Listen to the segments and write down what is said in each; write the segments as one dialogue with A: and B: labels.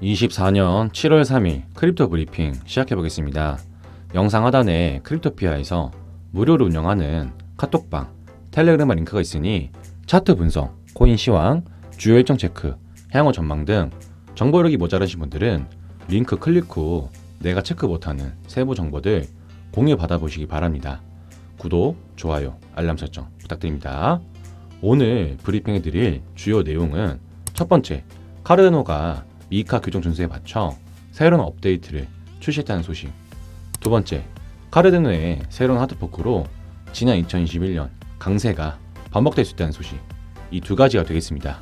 A: 24년 7월 3일 크립토 브리핑 시작해보겠습니다. 영상 하단에 크립토피아에서 무료로 운영하는 카톡방, 텔레그램 링크가 있으니 차트 분석, 코인 시황, 주요 일정 체크, 향후 전망 등 정보력이 모자라신 분들은 링크 클릭 후 내가 체크 못하는 세부 정보들 공유 받아보시기 바랍니다. 구독, 좋아요, 알람 설정 부탁드립니다. 오늘 브리핑해드릴 주요 내용은 첫 번째, 카르다노가 미카 규정 준수에 맞춰 새로운 업데이트를 출시했다는 소식. 두 번째, 카르다노의 새로운 하드포크로 지난 2021년 강세가 반복될 수 있다는 소식. 이 두 가지가 되겠습니다.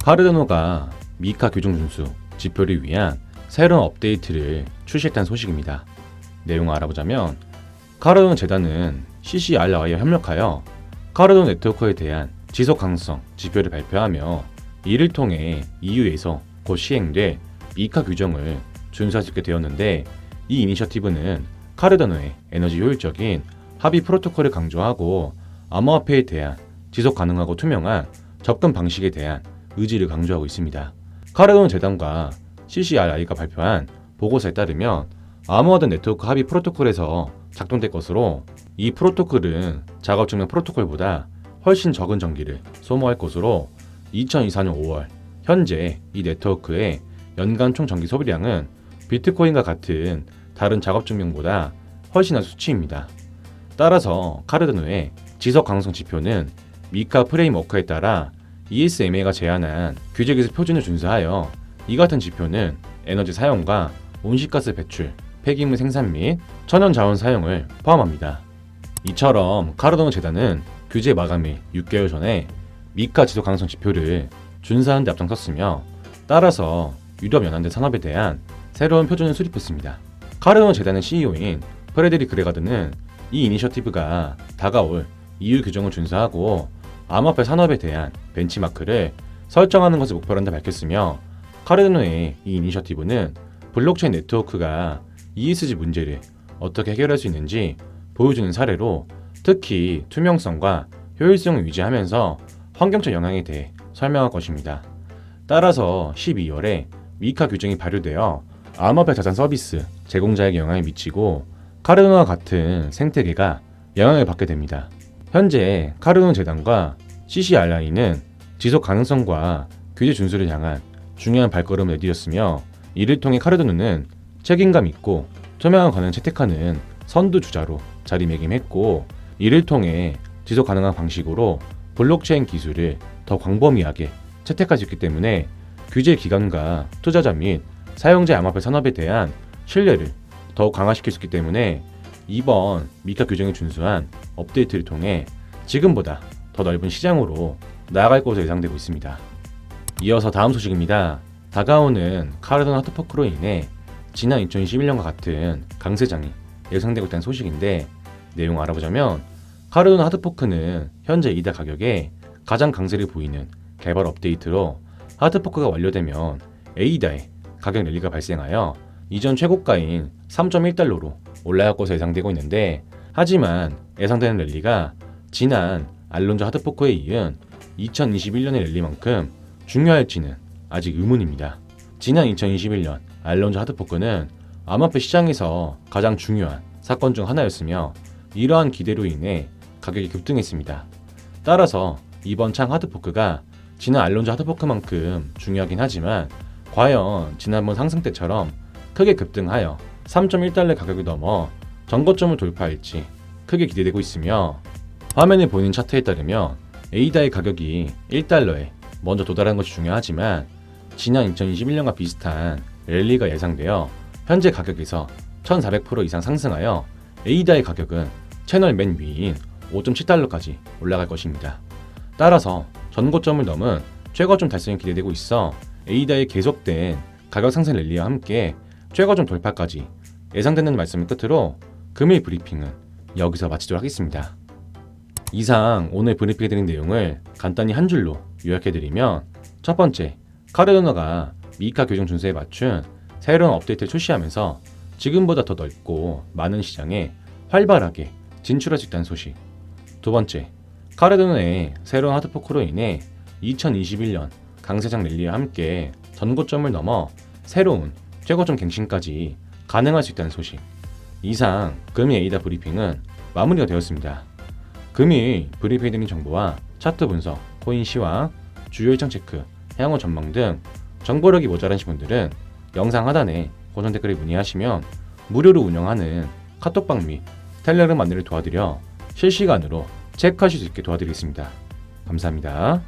A: 카르다노가 미카 규정 준수 지표를 위한 새로운 업데이트를 출시했다는 소식입니다. 내용을 알아보자면 카르다노 재단은 CCRI와 협력하여 카르다노 네트워크에 대한 지속 가능성 지표를 발표하며 이를 통해 EU에서 곧 시행돼 미카 규정을 준수할 수 있게 되었는데, 이 이니셔티브는 카르다노의 에너지 효율적인 합의 프로토콜을 강조하고 암호화폐에 대한 지속 가능하고 투명한 접근 방식에 대한 의지를 강조하고 있습니다. 카르다노 재단과 CCRI가 발표한 보고서에 따르면 암호화된 네트워크 합의 프로토콜에서 작동될 것으로, 이 프로토콜은 작업 증명 프로토콜보다 훨씬 적은 전기를 소모할 것으로 2024년 5월 현재 이 네트워크의 연간 총 전기 소비량은 비트코인과 같은 다른 작업 증명보다 훨씬 한 수치입니다. 따라서 카르다노의 지속 가능성 지표는 미카 프레임워크에 따라 ESMA가 제안한 규제기술 표준을 준수하여 이 같은 지표는 에너지 사용과 온실가스 배출, 폐기물 생산 및 천연 자원 사용을 포함합니다. 이처럼 카르다노 재단은 규제 마감일 6개월 전에 미카 지속 가능성 지표를 준수하는 데 앞장섰으며, 따라서 유럽 연안대 산업에 대한 새로운 표준을 수립했습니다. 카르다노 재단의 CEO인 프레데릭 그레가드는 이 이니셔티브가 다가올 EU 규정을 준수하고 암호화폐 산업에 대한 벤치마크를 설정하는 것을 목표로 한다 밝혔으며, 카르다노의 이 이니셔티브는 블록체인 네트워크가 ESG 문제를 어떻게 해결할 수 있는지 보여주는 사례로, 특히 투명성과 효율성을 유지하면서 환경적 영향에 대해 설명할 것입니다. 따라서 12월에 미카 규정이 발효되어 암호화폐 자산 서비스 제공자에게 영향을 미치고 카르다노와 같은 생태계가 영향을 받게 됩니다. 현재 카르다노 재단과 CCRI는 지속 가능성과 규제 준수를 향한 중요한 발걸음을 내디뎠으며, 이를 통해 카르다노는 책임감 있고 투명한 관행을 채택하는 선두주자로 자리매김했고, 이를 통해 지속 가능한 방식으로 블록체인 기술을 더 광범위하게 채택할 수 있기 때문에 규제 기관과 투자자 및 사용자 암호화폐 산업에 대한 신뢰를 더욱 강화시킬 수 있기 때문에 이번 미카 규정에 준수한 업데이트를 통해 지금보다 더 넓은 시장으로 나아갈 것으로 예상되고 있습니다. 이어서 다음 소식입니다. 다가오는 카르다노 하드포크로 인해 지난 2021년과 같은 강세장이 예상되고 있다는 소식인데, 내용을 알아보자면 카르다노 하드포크는 현재 이달 가격에 가장 강세를 보이는 개발 업데이트로, 하드포크가 완료되면 A다의 가격 랠리가 발생하여 이전 최고가인 3.1달러로 올라갈 것으로 예상되고 있는데, 하지만 예상되는 랠리가 지난 알론조 하드포크에 이은 2021년의 랠리만큼 중요할지는 아직 의문입니다. 지난 2021년 알론조 하드포크는 암호화폐 시장에서 가장 중요한 사건 중 하나였으며, 이러한 기대로 인해 가격이 급등했습니다. 따라서 이번 창 하드포크가 지난 알론조 하드포크만큼 중요하긴 하지만, 과연 지난번 상승 때처럼 크게 급등하여 3.1달러 가격을 넘어 전고점을 돌파할지 크게 기대되고 있으며, 화면에 보이는 차트에 따르면 A다의 가격이 1달러에 먼저 도달하는 것이 중요하지만, 지난 2021년과 비슷한 랠리가 예상되어 현재 가격에서 1400% 이상 상승하여 A다의 가격은 채널 맨 위인 5.7달러까지 올라갈 것입니다. 따라서 전고점을 넘은 최고점 달성이 기대되고 있어 A다의 계속된 가격 상승 랠리와 함께 최고점 돌파까지 예상되는 말씀을 끝으로 금일 브리핑은 여기서 마치도록 하겠습니다. 이상 오늘 브리핑해드린 내용을 간단히 한 줄로 요약해드리면, 첫 번째, 카르다노가 미카 규정 준수에 맞춘 새로운 업데이트를 출시하면서 지금보다 더 넓고 많은 시장에 활발하게 진출할 수 있다는 소식. 두 번째, 카르다노의 새로운 하드포크로 인해 2021년 강세장 랠리와 함께 전고점을 넘어 새로운 최고점 갱신까지 가능할 수 있다는 소식. 이상 금일 에이다 브리핑은 마무리가 되었습니다. 금일 브리핑해드린 정보와 차트 분석, 코인 시황, 주요 일정 체크, 향후 전망 등 정보력이 모자라신 분들은 영상 하단에 고정 댓글에 문의하시면 무료로 운영하는 카톡방 및 텔레그램 안내를 도와드려 실시간으로 체크하실 수 있게 도와드리겠습니다. 감사합니다.